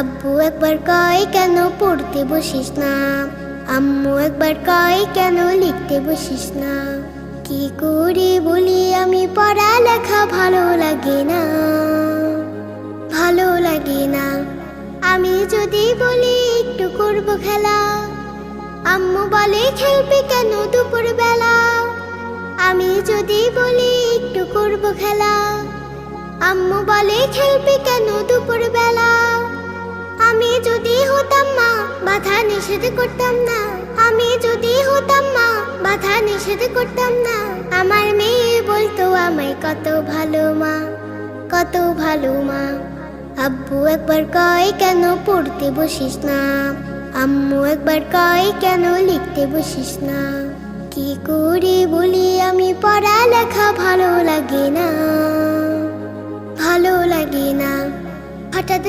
আব্বু একবার কয় কেন পড়তে বসিস না, আম্মু একবার কয় কেন লিখতে বসিস না। কি করে বলি আমি পড়ালেখা ভালো লাগে না, ভালো লাগে না। আমি যদি বলি একটু করব খেলা, আম্মু বলে খেলবি কেন দুপুর বেলা। আমি যদি বলি একটু করব খেলা, আম্মু বলে খেলবি কেন দুপুর বেলা। আমি যদি হতাম মা বাধা নিষেধ করতাম না, আমি যদি হতাম মা বাধা নিষেধ করতাম না। আমার মেয়ে বলতো আমায় কত ভালো মা, কত ভালো মা। আব্বু একবার কয় কেন পড়তে বসিস না, আম্মু একবার কয় কেন লিখতে বসিস না। কি করে বলি আমি পড়ালেখা ভালো লাগে না, ভালো লাগে না। হঠাৎ